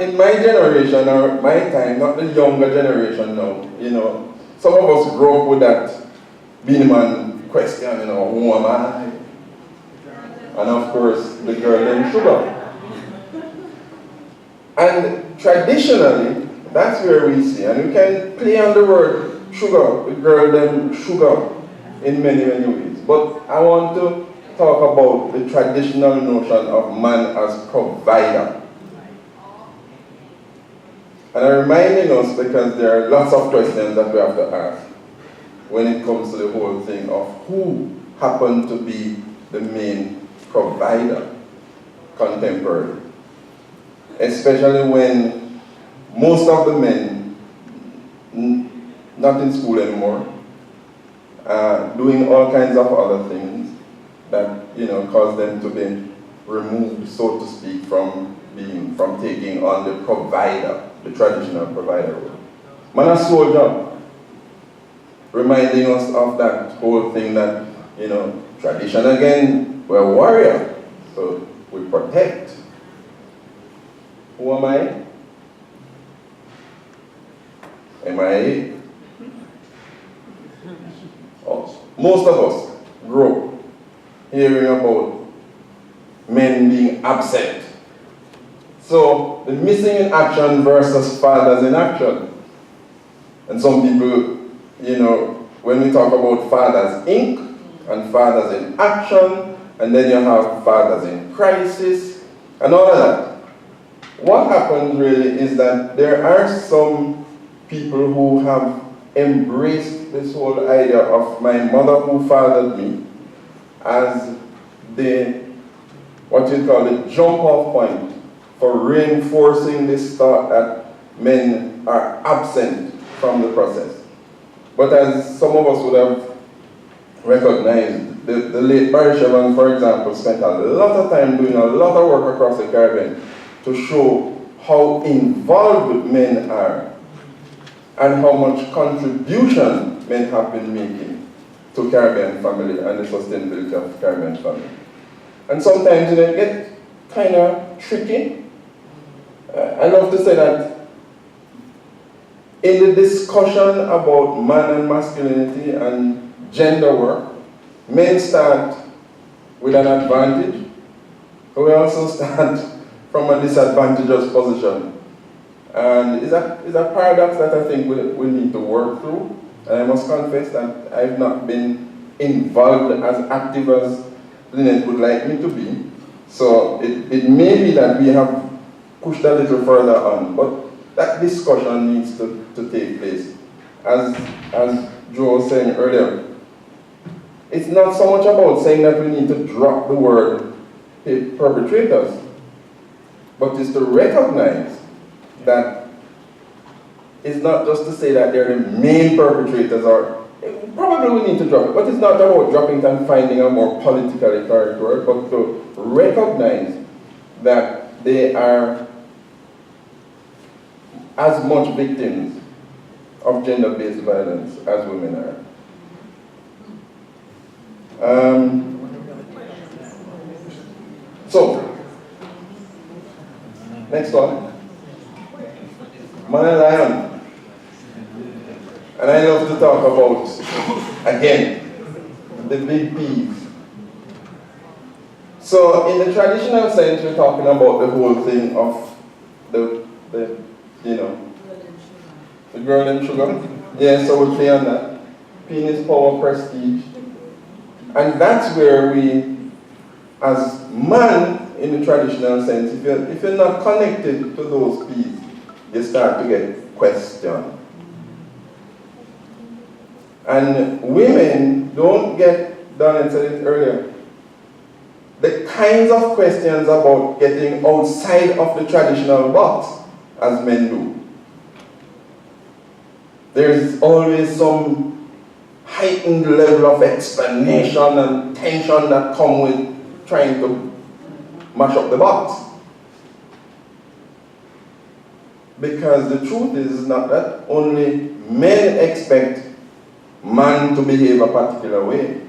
In my generation, or my time, not the younger generation now, some of us grew up with that Beenie Man question, who am I? And of course, the girl named Sugar. And traditionally, that's where we see, and we can play on the word sugar, the girl named Sugar, in many, many ways. But I want to talk about the traditional notion of man as provider. And I'm reminding us because there are lots of questions that we have to ask when it comes to the whole thing of who happened to be the main provider contemporarily. Especially when most of the men, not in school anymore, doing all kinds of other things that cause them to be removed, so to speak, from taking on the provider, the traditional provider role. Man a soldier, reminding us of that whole thing that, tradition again, we're a warrior, so we protect. Who am I? MIA. Most of us grew up hearing about men being absent. So, the missing in action versus fathers in action. And some people, when we talk about fathers inc. and fathers in action, and then you have fathers in crisis, and all of that. What happens really is that there are some people who have embraced this whole idea of my mother who fathered me as what you call the jump-off point for reinforcing this thought that men are absent from the process. But as some of us would have recognized, the late Barry Shevan, for example, spent a lot of time doing a lot of work across the Caribbean to show how involved men are and how much contribution men have been making to Caribbean family and the sustainability of Caribbean family. And sometimes it gets kind of tricky. I love to say that in the discussion about man and masculinity and gender work, men start with an advantage, but we also start from a disadvantageous position. And it's a paradox that I think we need to work through. And I must confess that I've not been involved as active as Lynette would like me to be. So it may be that we have pushed a little further on, but that discussion needs to take place. As Joe was saying earlier, it's not so much about saying that we need to drop the word perpetrators, but it's to recognize that it's not just to say that they're the main perpetrators, or probably we need to drop it, but it's not about dropping it and finding a more politically correct word, but to recognize that they are as much victims of gender-based violence as women are. So, next one. Man and Lion. And I love to talk about, again, the big peeve. So, in the traditional sense, we're talking about the whole thing of the girl and sugar. Yeah, so we'll play on that. Penis, power, prestige. And that's where we, as man in the traditional sense, if you're not connected to those P's, you start to get questioned. And women don't get, Donna said it earlier, the kinds of questions about getting outside of the traditional box as men do. There's always some heightened level of explanation and tension that come with trying to mash up the box. Because the truth is not that only men expect man to behave a particular way.